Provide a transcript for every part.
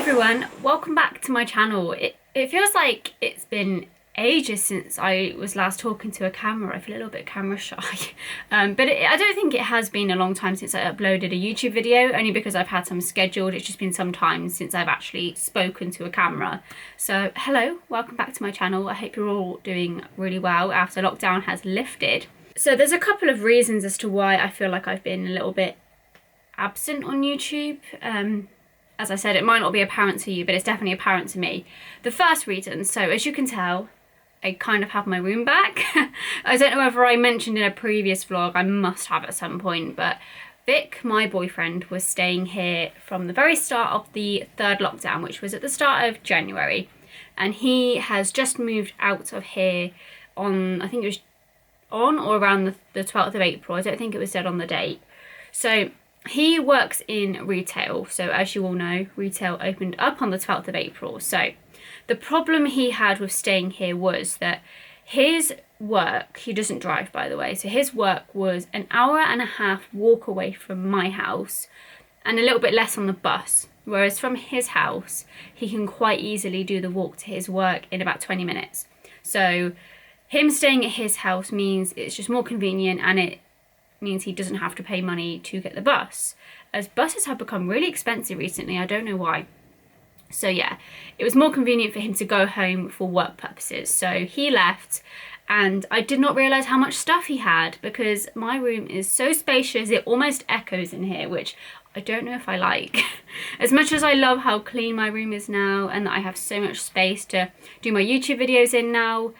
everyone, welcome back to my channel. It feels like it's been ages since I was last talking to a camera. I feel a little bit camera shy. But I don't think it has been a long time since I uploaded a YouTube video, only because I've had some scheduled. It's just been some time since I've actually spoken to a camera. So hello, welcome back to my channel. I hope you're all doing really well after lockdown has lifted. So there's a couple of reasons as to why I feel like I've been a little bit absent on YouTube. As I said, it might not be apparent to you, but it's definitely apparent to me. The first reason, so as you can tell, I kind of have my room back. I don't know whether I mentioned in a previous vlog, I must have at some point, but Vic, my boyfriend, was staying here from the very start of the third lockdown, which was at the start of January. And he has just moved out of here on, I think it was on or around the 12th of April. I don't think it was dead on the date. So he works in retail, so as you all know, retail opened up on the 12th of April. So the problem he had with staying here was that his work, he doesn't drive by the way, so his work was an hour and a half walk away from my house and a little bit less on the bus. Whereas from his house, he can quite easily do the walk to his work in about 20 minutes. So him staying at his house means it's just more convenient, and it means he doesn't have to pay money to get the bus, as buses have become really expensive recently. I don't know why. So yeah, it was more convenient for him to go home for work purposes. So he left, and I did not realise how much stuff he had, because my room is so spacious it almost echoes in here, which I don't know if I like. As much as I love how clean my room is now and that I have so much space to do my YouTube videos in now,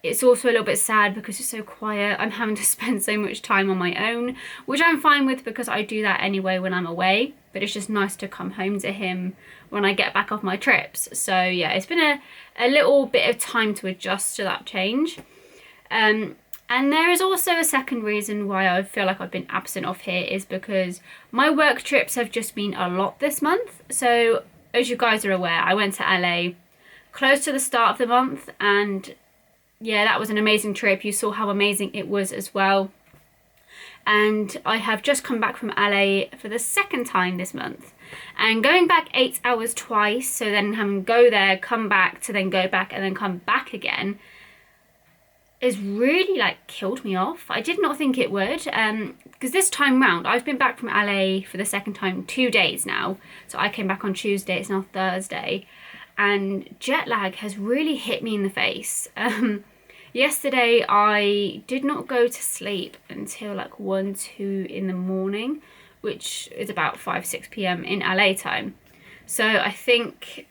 it's also a little bit sad because it's so quiet. I'm having to spend so much time on my own, which I'm fine with because I do that anyway when I'm away. But it's just nice to come home to him when I get back off my trips. So yeah, it's been a little bit of time to adjust to that change. And there is also a second reason why I feel like I've been absent off here, is because my work trips have just been a lot this month. So as you guys are aware, I went to LA close to the start of the month, and yeah, that was an amazing trip. You saw how amazing it was as well. And I have just come back from LA for the second time this month. And going back 8 hours twice, so then having to go there, come back, to then go back and then come back again, is really like killed me off. I did not think it would, because this time round, I've been back from LA for the second time 2 days now. So I came back on Tuesday, it's now Thursday. And jet lag has really hit me in the face. Yesterday I did not go to sleep until like 1, 2 in the morning, which is about 5, 6 p.m. in LA time. So I think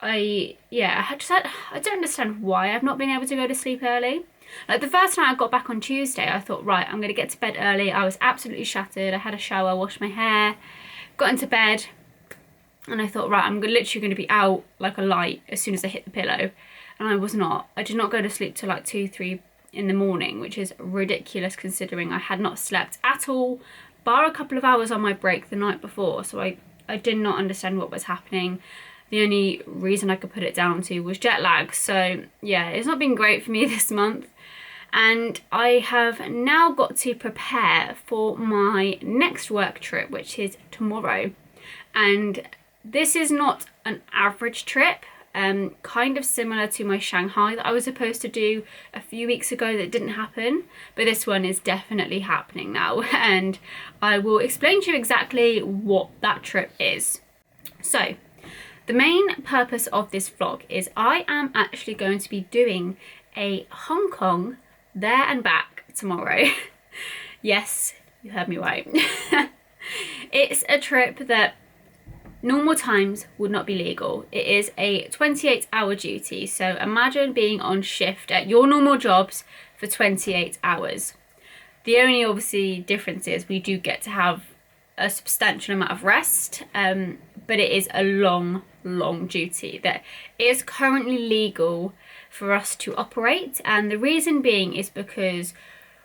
I don't understand why I've not been able to go to sleep early. Like the first night I got back on Tuesday, I thought, right, I'm gonna get to bed early. I was absolutely shattered. I had a shower, washed my hair, got into bed, and I thought, right, I'm literally going to be out like a light as soon as I hit the pillow. And I was not. I did not go to sleep till like 2, 3 in the morning, which is ridiculous considering I had not slept at all, bar a couple of hours on my break the night before. So I did not understand what was happening. The only reason I could put it down to was jet lag. So yeah, it's not been great for me this month. And I have now got to prepare for my next work trip, which is tomorrow. And this is not an average trip, kind of similar to my Shanghai that I was supposed to do a few weeks ago that didn't happen, but this one is definitely happening now, and I will explain to you exactly what that trip is. So the main purpose of this vlog is I am actually going to be doing a Hong Kong there and back tomorrow. Yes, you heard me right. It's a trip that normal times would not be legal. It is a 28-hour duty, so imagine being on shift at your normal jobs for 28 hours. The only obviously difference is we do get to have a substantial amount of rest, but it is a long duty that is currently legal for us to operate. And the reason being is because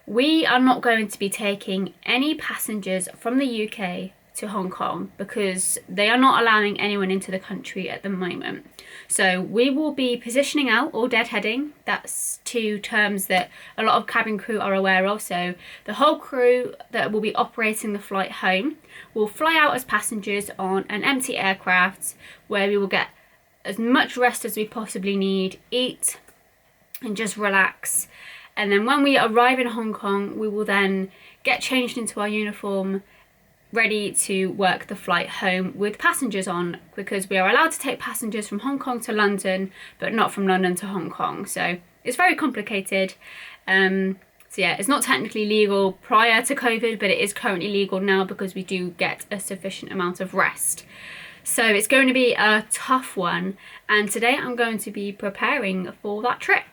we are not going to be taking any passengers from the UK to Hong Kong because they are not allowing anyone into the country at the moment. So we will be positioning out or deadheading. That's two terms that a lot of cabin crew are aware of. So the whole crew that will be operating the flight home will fly out as passengers on an empty aircraft where we will get as much rest as we possibly need, eat and just relax. And then when we arrive in Hong Kong, we will then get changed into our uniform, ready to work the flight home with passengers on, because we are allowed to take passengers from Hong Kong to London, but not from London to Hong Kong. So it's very complicated. So yeah, it's not technically legal prior to COVID, but it is currently legal now because we do get a sufficient amount of rest. So it's going to be a tough one. And today I'm going to be preparing for that trip.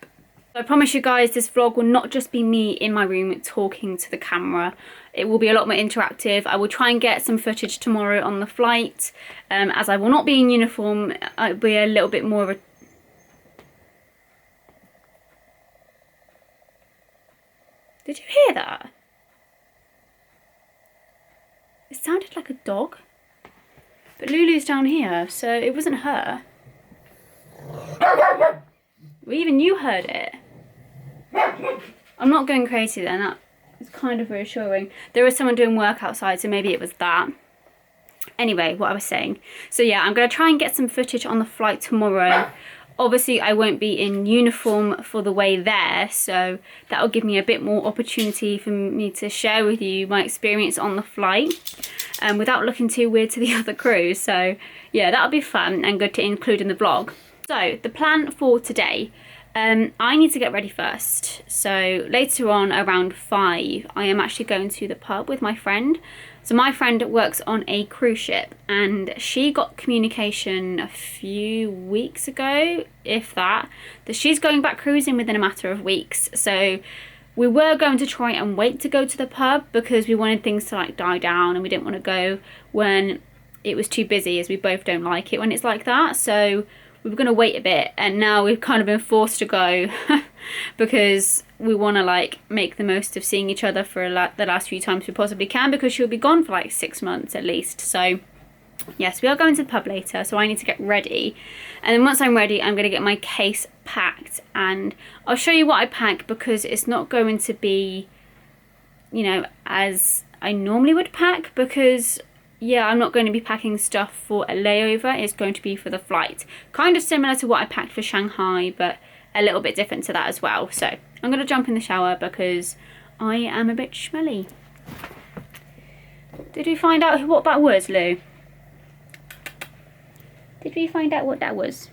I promise you guys this vlog will not just be me in my room talking to the camera. It will be a lot more interactive. I will try and get some footage tomorrow on the flight. As I will not be in uniform, it'll be a little bit more of a... Did you hear that? It sounded like a dog. But Lulu's down here, so it wasn't her. Well, even you heard it. I'm not going crazy then, that is kind of reassuring. There was someone doing work outside, so maybe it was that. Anyway, what I was saying. So yeah, I'm going to try and get some footage on the flight tomorrow. Obviously, I won't be in uniform for the way there, so that will give me a bit more opportunity for me to share with you my experience on the flight without looking too weird to the other crew. So yeah, that'll be fun and good to include in the vlog. So the plan for today, I need to get ready first. So later on around 5, I am actually going to the pub with my friend. So my friend works on a cruise ship and she got communication a few weeks ago, if that she's going back cruising within a matter of weeks. So we were going to try and wait to go to the pub because we wanted things to like die down and we didn't want to go when it was too busy, as we both don't like it when it's like that. So we were going to wait a bit, and now we've kind of been forced to go because we want to like make the most of seeing each other for the last few times we possibly can, because she'll be gone for like 6 months at least. So yes, we are going to the pub later, so I need to get ready, and then once I'm ready I'm going to get my case packed and I'll show you what I pack, because it's not going to be, you know, as I normally would pack, because yeah, I'm not going to be packing stuff for a layover. It's going to be for the flight. Kind of similar to what I packed for Shanghai, but a little bit different to that as well. So I'm going to jump in the shower because I am a bit smelly. Did we find out what that was, Lou? Did we find out what that was?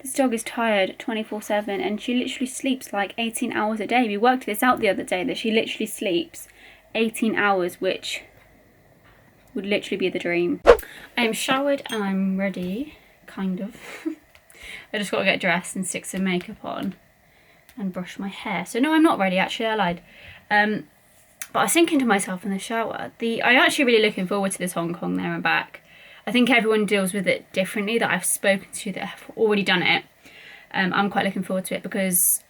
This dog is tired 24/7 and she literally sleeps like 18 hours a day. We worked this out the other day that she literally sleeps 18 hours, which would literally be the dream. I am showered and I'm ready, kind of. I just got to get dressed and stick some makeup on and brush my hair. So no, I'm not ready, actually, I lied. But I was thinking to myself in the shower, I'm actually really looking forward to this Hong Kong there and back. I think everyone deals with it differently that I've spoken to that have already done it. I'm quite looking forward to it because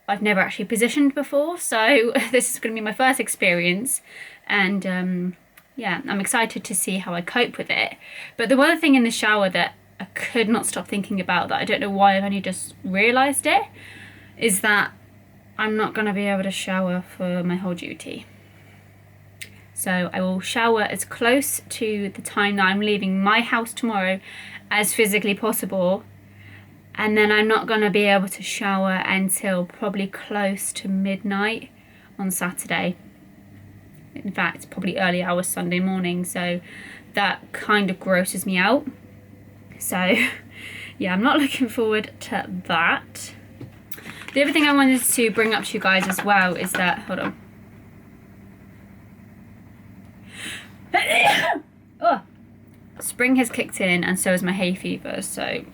I've never actually positioned before, so this is going to be my first experience, and yeah, I'm excited to see how I cope with it. But the one thing in the shower that I could not stop thinking about, that I don't know why I've only just realised it, is that I'm not going to be able to shower for my whole duty. So I will shower as close to the time that I'm leaving my house tomorrow as physically possible. And then I'm not going to be able to shower until probably close to midnight on Saturday. In fact, probably early hours Sunday morning. So that kind of grosses me out. So yeah, I'm not looking forward to that. The other thing I wanted to bring up to you guys as well is that, hold on. Oh, spring has kicked in and so has my hay fever. So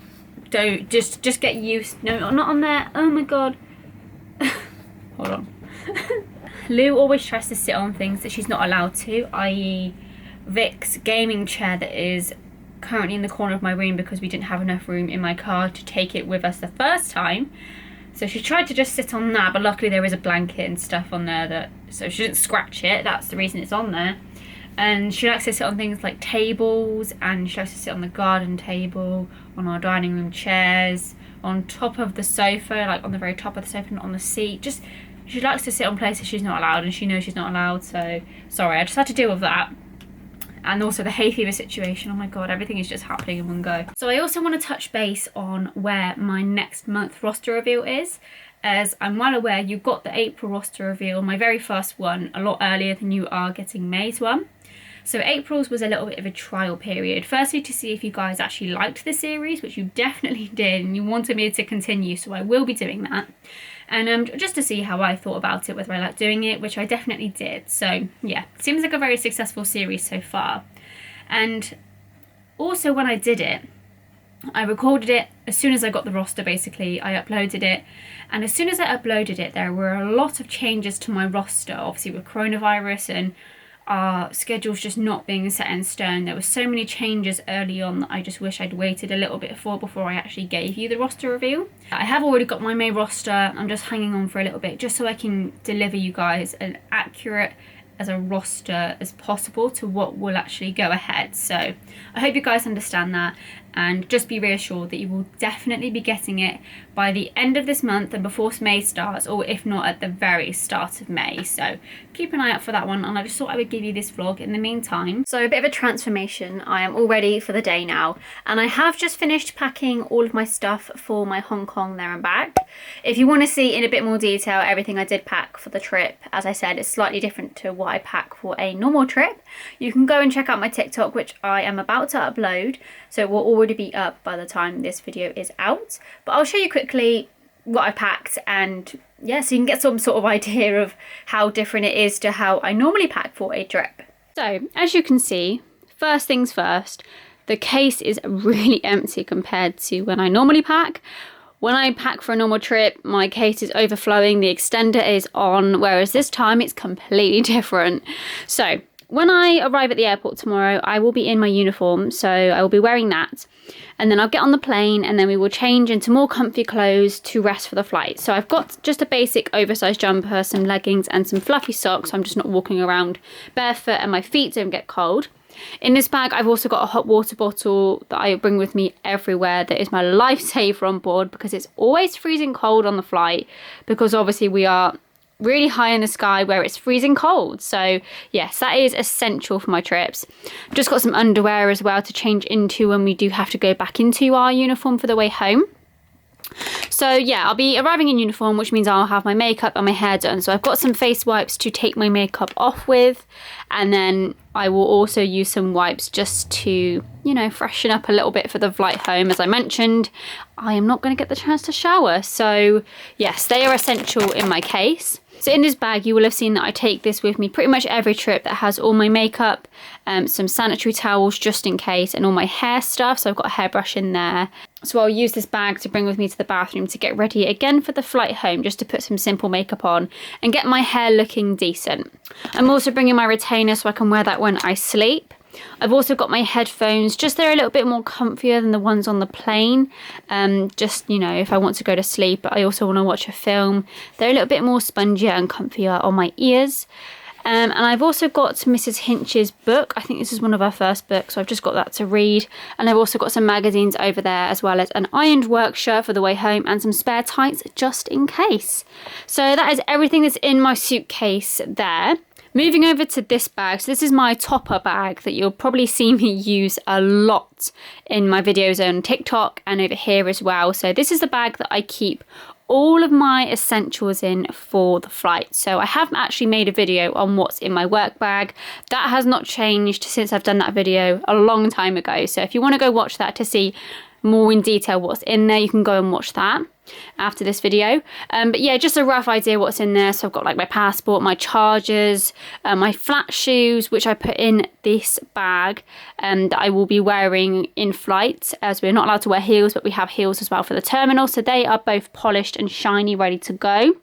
don't just get used. No, not on there. Oh my god. Hold on. Lou always tries to sit on things that she's not allowed to, i.e. Vic's gaming chair that is currently in the corner of my room because we didn't have enough room in my car to take it with us the first time. So she tried to just sit on that, but luckily there is a blanket and stuff on there, so she didn't scratch it. That's the reason it's on there. And she likes to sit on things like tables, and she likes to sit on the garden table, on our dining room chairs, on top of the sofa, like on the very top of the sofa, not on the seat. Just, she likes to sit on places she's not allowed, and she knows she's not allowed. So sorry, I just had to deal with that. And also the hay fever situation. Oh my god, everything is just happening in one go. So I also want to touch base on where my next month roster reveal is. As I'm well aware, you got the April roster reveal, my very first one, a lot earlier than you are getting May's one. So April's was a little bit of a trial period. Firstly, to see if you guys actually liked the series, which you definitely did, and you wanted me to continue, so I will be doing that. And just to see how I thought about it, whether I liked doing it, which I definitely did. So yeah, seems like a very successful series so far. And also when I did it, I recorded it as soon as I got the roster, basically. I uploaded it, and as soon as I uploaded it, there were a lot of changes to my roster, obviously with coronavirus and our schedules just not being set in stone. There were so many changes early on that I just wish I'd waited a little bit before I actually gave you the roster review. I have already got my May roster. I'm just hanging on for a little bit just so I can deliver you guys an accurate as a roster as possible to what will actually go ahead. So I hope you guys understand that, and just be reassured that you will definitely be getting it by the end of this month and before May starts, or if not at the very start of May. So keep an eye out for that one, and I just thought I would give you this vlog in the meantime. So a bit of a transformation. I am all ready for the day now, and I have just finished packing all of my stuff for my Hong Kong there and back. If you want to see in a bit more detail everything I did pack for the trip, as I said, it's slightly different to what I pack for a normal trip. You can go and check out my TikTok, which I am about to upload, so it will already be up by the time this video is out. But I'll show you quickly what I packed, and yeah, so you can get some sort of idea of how different it is to how I normally pack for a trip. So as you can see, first things first, the case is really empty compared to when I normally pack. When I pack for a normal trip, my case is overflowing, the extender is on, whereas this time it's completely different. So when I arrive at the airport tomorrow, I will be in my uniform, so I will be wearing that. And then I'll get on the plane, and then we will change into more comfy clothes to rest for the flight. So I've got just a basic oversized jumper, some leggings and some fluffy socks, so I'm just not walking around barefoot and my feet don't get cold. In this bag, I've also got a hot water bottle that I bring with me everywhere. That is my lifesaver on board, because it's always freezing cold on the flight, because obviously we are really high in the sky where it's freezing cold. So yes, that is essential for my trips. Just got some underwear as well to change into when we do have to go back into our uniform for the way home. So yeah, I'll be arriving in uniform, which means I'll have my makeup and my hair done. So I've got some face wipes to take my makeup off with, and then I will also use some wipes just to, you know, freshen up a little bit for the flight home. As I mentioned, I am not going to get the chance to shower, so yes, they are essential in my case. So in this bag, you will have seen that I take this with me pretty much every trip. That has all my makeup, some sanitary towels just in case, and all my hair stuff. So I've got a hairbrush in there. So I'll use this bag to bring with me to the bathroom to get ready again for the flight home, just to put some simple makeup on and get my hair looking decent. I'm also bringing my retainer so I can wear that when I sleep. I've also got my headphones, just they're a little bit more comfier than the ones on the plane. Just, you know, if I want to go to sleep, but I also want to watch a film, they're a little bit more spongier and comfier on my ears. And I've also got Mrs. Hinch's book. I think this is one of our first books, so I've just got that to read. And I've also got some magazines over there, as well as an ironed work shirt for the way home and some spare tights just in case. So that is everything that's in my suitcase there. Moving over to this bag, so this is my topper bag that you'll probably see me use a lot in my videos on TikTok and over here as well. So this is the bag that I keep all of my essentials in for the flight. So I haven't actually made a video on what's in my work bag. That has not changed since I've done that video a long time ago. So if you want to go watch that to see more in detail what's in there, you can go and watch that after this video. But yeah, just a rough idea what's in there. So I've got like my passport, my chargers, my flat shoes, which I put in this bag that I will be wearing in flight, as we're not allowed to wear heels, but we have heels as well for the terminal. So they are both polished and shiny, ready to go.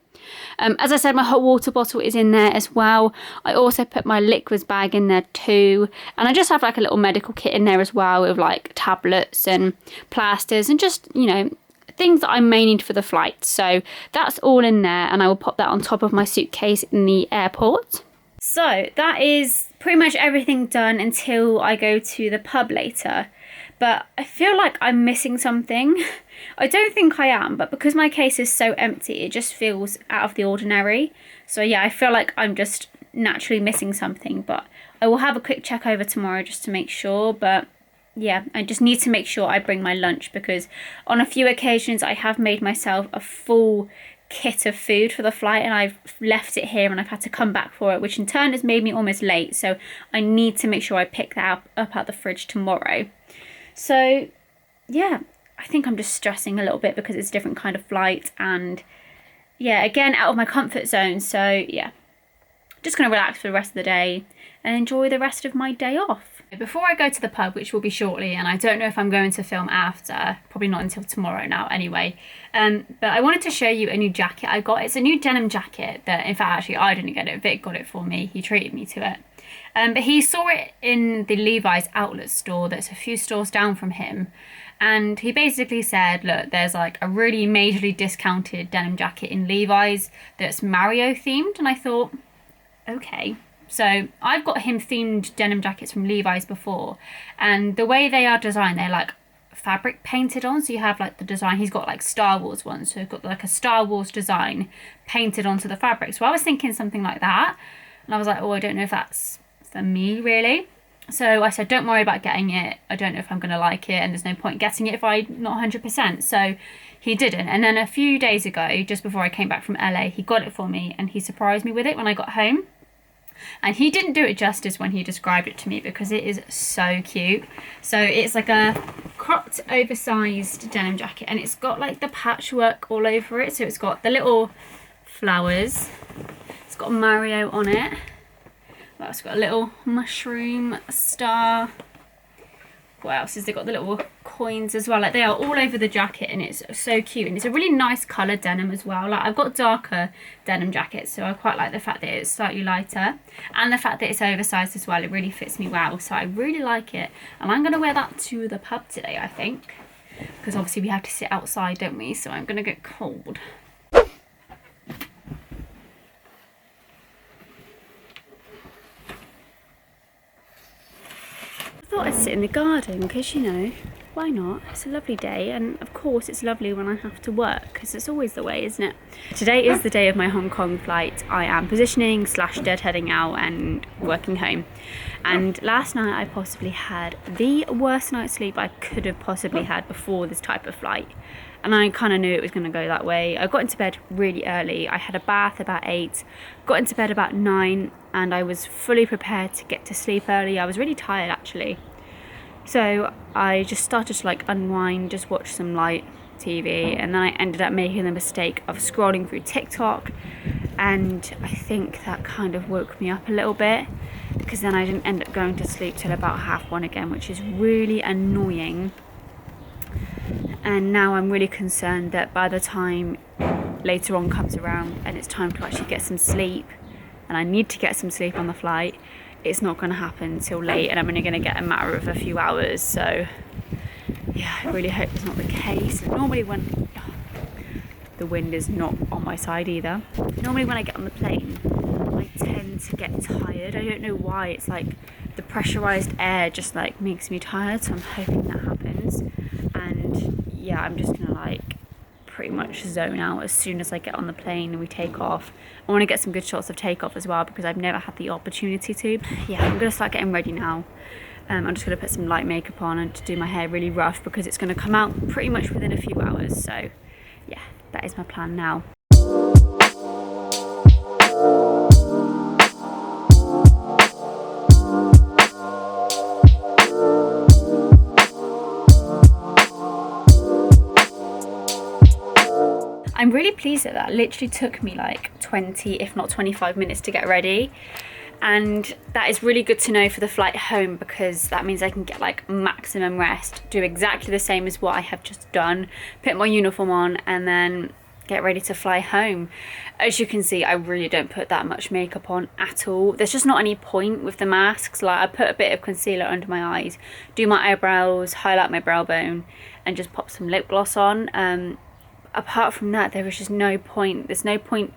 As I said, my hot water bottle is in there as well. I also put my liquids bag in there too. And I just have like a little medical kit in there as well, with like tablets and plasters and just, you know, things that I may need for the flight. So that's all in there, and I will pop that on top of my suitcase in the airport. So that is pretty much everything done until I go to the pub later. But I feel like I'm missing something. I don't think I am, but because my case is so empty, it just feels out of the ordinary. So yeah, I feel like I'm just naturally missing something, but I will have a quick check over tomorrow just to make sure. But yeah, I just need to make sure I bring my lunch, because on a few occasions I have made myself a full kit of food for the flight and I've left it here and I've had to come back for it, which in turn has made me almost late. So I need to make sure I pick that up out the fridge tomorrow. So yeah, I think I'm just stressing a little bit because it's a different kind of flight, and yeah, again, out of my comfort zone. So yeah, just going to relax for the rest of the day and enjoy the rest of my day off. Before I go to the pub, which will be shortly, and I don't know if I'm going to film after, probably not until tomorrow now anyway, but I wanted to show you a new jacket I got. It's a new denim jacket that, in fact, actually I didn't get it, Vic got it for me, he treated me to it. But he saw it in the Levi's outlet store that's a few stores down from him, and he basically said, look, there's like a really majorly discounted denim jacket in Levi's that's Mario themed, and I thought, okay. So I've got him themed denim jackets from Levi's before, and the way they are designed, they're like fabric painted on, so you have like the design, he's got like Star Wars ones, so he's got like a Star Wars design painted onto the fabric. So I was thinking something like that, and I was like, oh, I don't know if that's for me really. So I said, don't worry about getting it, I don't know if I'm gonna like it, and there's no point getting it if I'm not 100%. So he didn't, and then a few days ago, just before I came back from LA, he got it for me and he surprised me with it when I got home. And he didn't do it justice when he described it to me, because it is so cute. So it's like a cropped oversized denim jacket, and it's got like the patchwork all over it. So it's got the little flowers, it's got Mario on it, well, it's got a little mushroom star. What else is they got? The little coins as well, like they are all over the jacket, and it's so cute, and it's a really nice colour denim as well. Like I've got darker denim jackets, so I quite like the fact that it's slightly lighter, and the fact that it's oversized as well. It really fits me well, so I really like it, and I'm going to wear that to the pub today, I think, because obviously we have to sit outside, don't we, so I'm going to get cold. I thought I'd sit in the garden because, you know, why not? It's a lovely day, and of course it's lovely when I have to work, because it's always the way, isn't it? Today is the day of my Hong Kong flight. I am positioning / deadheading out and working home, and last night I possibly had the worst night's sleep I could have possibly had before this type of flight, and I kind of knew it was going to go that way. I got into bed really early. I had a bath about 8, got into bed about 9, and I was fully prepared to get to sleep early. I was really tired actually. So I just started to like unwind, just watch some light TV, and then I ended up making the mistake of scrolling through TikTok, and I think that kind of woke me up a little bit, because then I didn't end up going to sleep till about 1:30 again, which is really annoying. And now I'm really concerned that by the time later on comes around and it's time to actually get some sleep, and I need to get some sleep on the flight, it's not going to happen till late, and I'm only going to get a matter of a few hours. So yeah, I really hope it's not the case. Normally when the wind is not on my side either, normally when I get on the plane I tend to get tired. I don't know why, it's like the pressurized air just like makes me tired, so I'm hoping that happens. And yeah, I'm just gonna like pretty much zone out as soon as I get on the plane and we take off. I want to get some good shots of takeoff as well, because I've never had the opportunity to. Yeah, I'm going to start getting ready now. I'm just going to put some light makeup on and to do my hair really rough, because it's going to come out pretty much within a few hours. So yeah, that is my plan now. I'm really pleased that that literally took me like 20, if not 25 minutes to get ready. And that is really good to know for the flight home, because that means I can get like maximum rest, do exactly the same as what I have just done, put my uniform on, and then get ready to fly home. As you can see, I really don't put that much makeup on at all. There's just not any point with the masks. Like, I put a bit of concealer under my eyes, do my eyebrows, highlight my brow bone, and just pop some lip gloss on. Apart from that, there is just no point. There's no point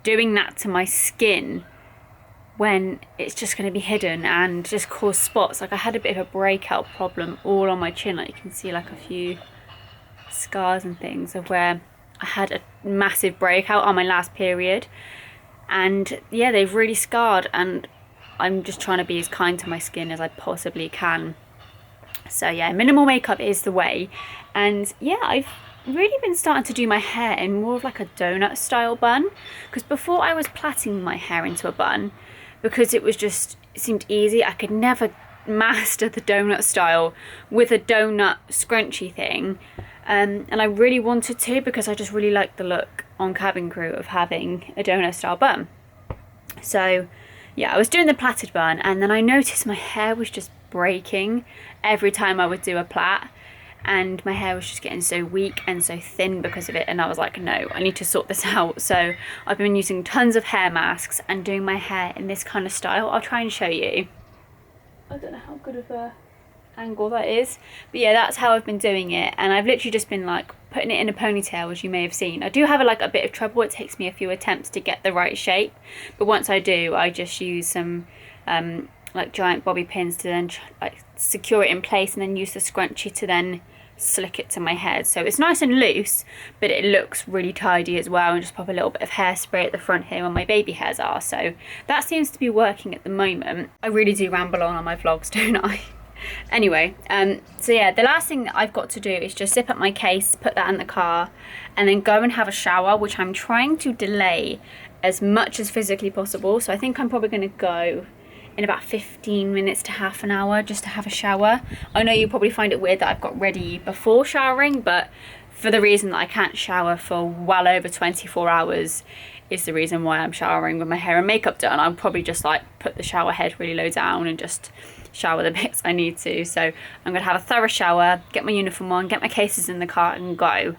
doing that to my skin when it's just going to be hidden and just cause spots. Like, I had a bit of a breakout problem all on my chin. Like, you can see like a few scars and things of where I had a massive breakout on my last period, and yeah, they've really scarred, and I'm just trying to be as kind to my skin as I possibly can. So yeah, minimal makeup is the way. And yeah, I've really been starting to do my hair in more of like a donut style bun, because before I was plaiting my hair into a bun because it seemed easy. I could never master the donut style with a donut scrunchy thing, and I really wanted to, because I just really liked the look on Cabin Crew of having a donut style bun. So yeah, I was doing the plaited bun, and then I noticed my hair was just breaking every time I would do a plait, and my hair was just getting so weak and so thin because of it, and I was like, no, I need to sort this out. So I've been using tons of hair masks and doing my hair in this kind of style. I'll try and show you. I don't know how good of a angle that is, but yeah, that's how I've been doing it. And I've literally just been like putting it in a ponytail, as you may have seen. I do have a bit of trouble. It takes me a few attempts to get the right shape, but once I do, I just use some like giant bobby pins to then like secure it in place, and then use the scrunchie to then slick it to my head. So it's nice and loose, but it looks really tidy as well, and just pop a little bit of hairspray at the front here where my baby hairs are. So that seems to be working at the moment. I really do ramble on my vlogs, don't I? Anyway, so yeah, the last thing that I've got to do is just zip up my case, put that in the car, and then go and have a shower, which I'm trying to delay as much as physically possible. So I think I'm probably going to go in about 15 minutes to half an hour just to have a shower. I know you probably find it weird that I've got ready before showering, but for the reason that I can't shower for well over 24 hours is the reason why I'm showering with my hair and makeup done. I'll probably just like put the shower head really low down and just shower the bits I need to. So I'm gonna have a thorough shower, get my uniform on, get my cases in the car and go.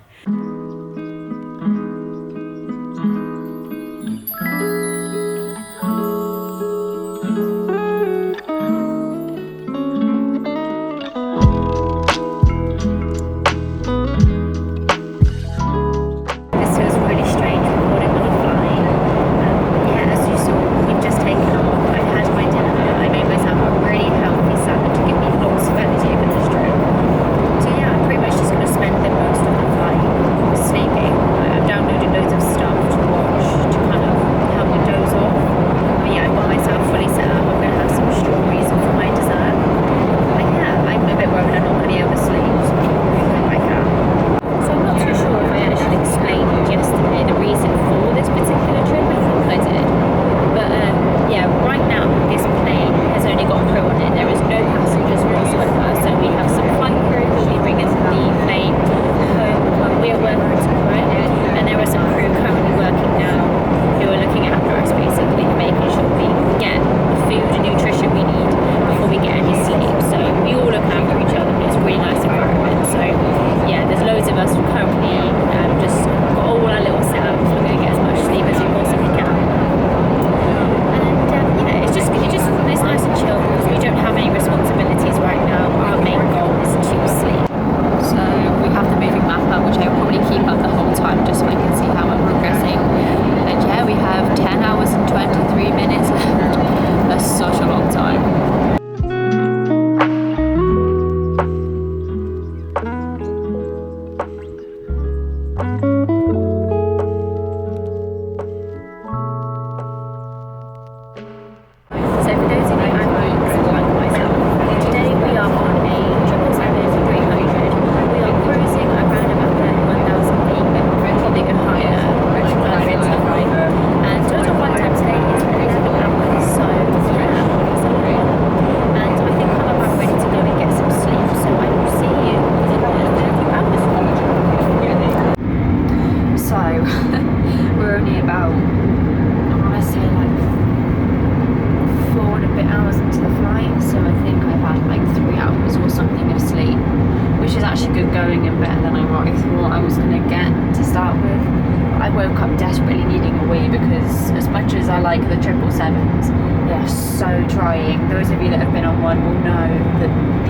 like the 777s, they are so trying. Those of you that have been on one will know that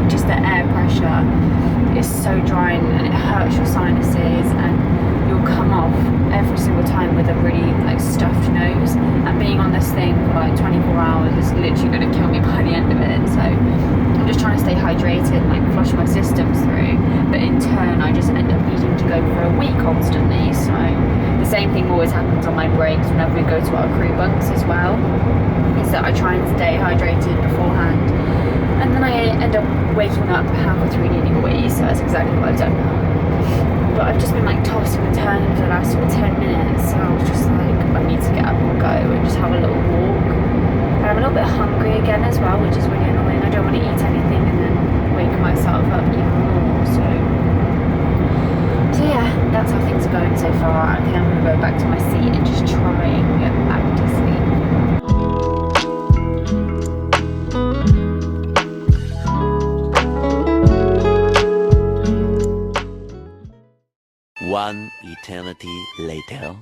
just the air pressure is so drying and it hurts your sinuses, and you'll come off every single time with a really like stuffed nose, and being on this thing for like 24 hours is literally going to kill me by the end of it. So I'm just trying to stay hydrated and like flush my systems through, but in turn I just end up needing to go for a week constantly. So the same thing always happens on my breaks whenever we go to our crew bunks as well, is that I try and stay hydrated beforehand, and then I end up waking up halfway through needing a wee. So that's exactly what I've done now. But I've just been like tossing and turning for the last sort of 10 minutes, so I was just like, I need to get up and go and just have a little walk. And I'm a little bit hungry again as well, which is really annoying. I don't want to eat anything and then wake myself up even more. So yeah, that's how things are going so far. I think I'm going to go back to my seat and just try and get back to sleep. One eternity later.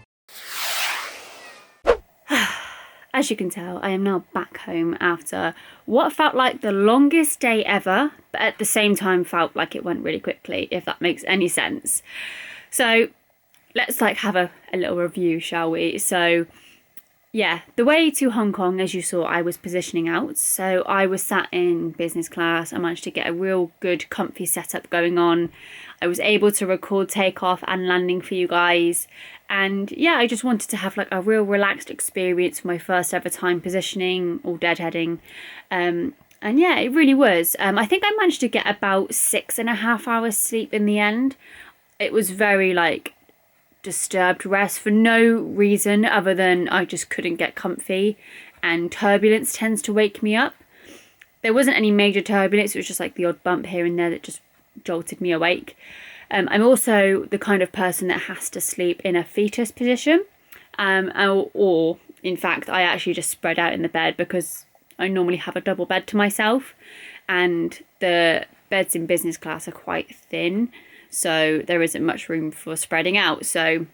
As you can tell, I am now back home after what felt like the longest day ever, but at the same time felt like it went really quickly, if that makes any sense. So let's like have a little review, shall we? So yeah, the way to Hong Kong, as you saw, I was positioning out. So I was sat in business class. I managed to get a real good comfy setup going on. I was able to record takeoff and landing for you guys. And yeah, I just wanted to have like a real relaxed experience for my first ever time positioning or deadheading. And yeah, it really was. I think I managed to get about 6.5 hours sleep in the end. It was very like disturbed rest for no reason other than I just couldn't get comfy, and turbulence tends to wake me up. There wasn't any major turbulence, it was just like the odd bump here and there that just jolted me awake. I'm also the kind of person that has to sleep in a fetus position, or in fact I actually just spread out in the bed because I normally have a double bed to myself, and the beds in business class are quite thin, so there isn't much room for spreading out. So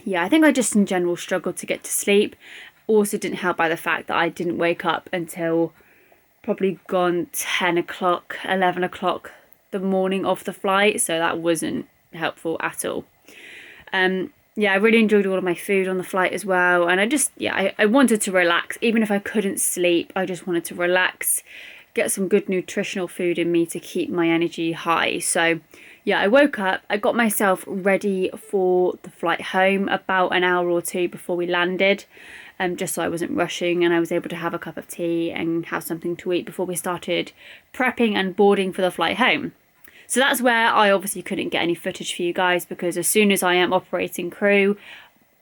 yeah, I think I just in general struggled to get to sleep. Also didn't help by the fact that I didn't wake up until probably gone 10 o'clock, 11 o'clock the morning of the flight, so that wasn't helpful at all. Yeah, I really enjoyed all of my food on the flight as well, and I wanted to relax. Even if I couldn't sleep, I just wanted to relax, get some good nutritional food in me to keep my energy high. So yeah, I woke up, I got myself ready for the flight home about an hour or two before we landed, just so I wasn't rushing, and I was able to have a cup of tea and have something to eat before we started prepping and boarding for the flight home. So that's where I obviously couldn't get any footage for you guys, because as soon as I am operating crew,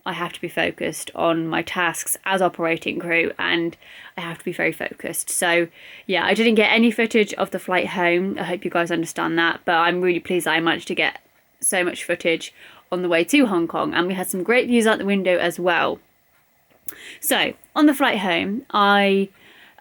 I have to be focused on my tasks as operating crew, and I have to be very focused. So yeah, I didn't get any footage of the flight home. I hope you guys understand that, but I'm really pleased that I managed to get so much footage on the way to Hong Kong, and we had some great views out the window as well. So on the flight home, I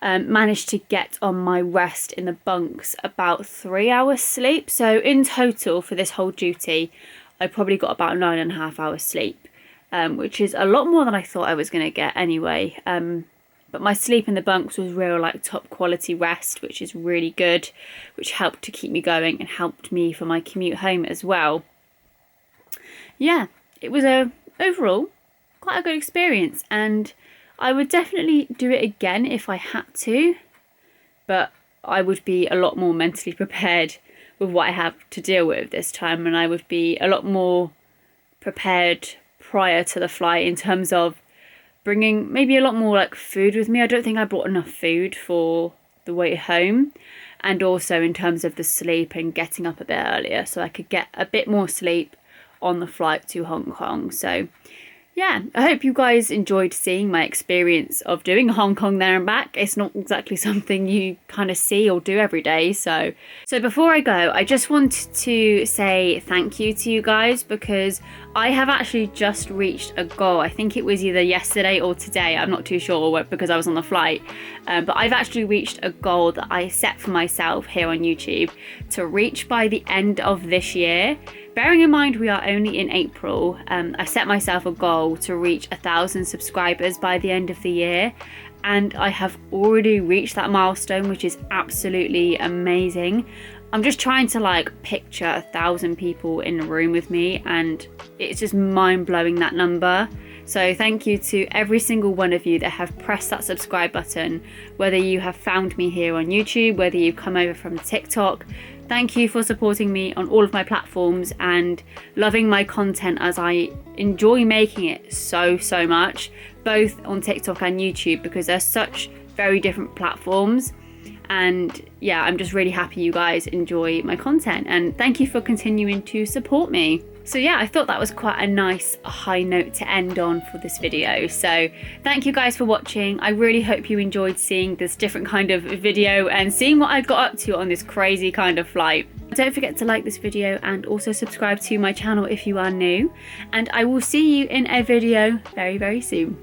managed to get on my rest in the bunks about 3 hours sleep. So in total for this whole duty, I probably got about 9.5 hours sleep, which is a lot more than I thought I was going to get anyway. But my sleep in the bunks was real like top quality rest, which is really good, which helped to keep me going and helped me for my commute home as well. Yeah, it was overall quite a good experience, and I would definitely do it again if I had to, but I would be a lot more mentally prepared with what I have to deal with this time, and I would be a lot more prepared prior to the flight in terms of bringing maybe a lot more like food with me. I don't think I brought enough food for the way home, and also in terms of the sleep and getting up a bit earlier so I could get a bit more sleep on the flight to Hong Kong. So yeah, I hope you guys enjoyed seeing my experience of doing Hong Kong there and back. It's not exactly something you kind of see or do every day. So before I go, I just wanted to say thank you to you guys, because I have actually just reached a goal. I think it was either yesterday or today. I'm not too sure because I was on the flight. But I've actually reached a goal that I set for myself here on YouTube to reach by the end of this year. Bearing in mind we are only in April, I set myself a goal to reach 1,000 subscribers by the end of the year. And I have already reached that milestone, which is absolutely amazing. I'm just trying to like picture 1,000 people in a room with me, and it's just mind-blowing, that number. So thank you to every single one of you that have pressed that subscribe button, whether you have found me here on YouTube, whether you've come over from TikTok. Thank you for supporting me on all of my platforms and loving my content, as I enjoy making it so much, both on TikTok and YouTube, because they're such very different platforms. And yeah, I'm just really happy you guys enjoy my content, and thank you for continuing to support me. So yeah, I thought that was quite a nice high note to end on for this video. So thank you guys for watching. I really hope you enjoyed seeing this different kind of video and seeing what I got up to on this crazy kind of flight. Don't forget to like this video and also subscribe to my channel if you are new. And I will see you in a video very soon.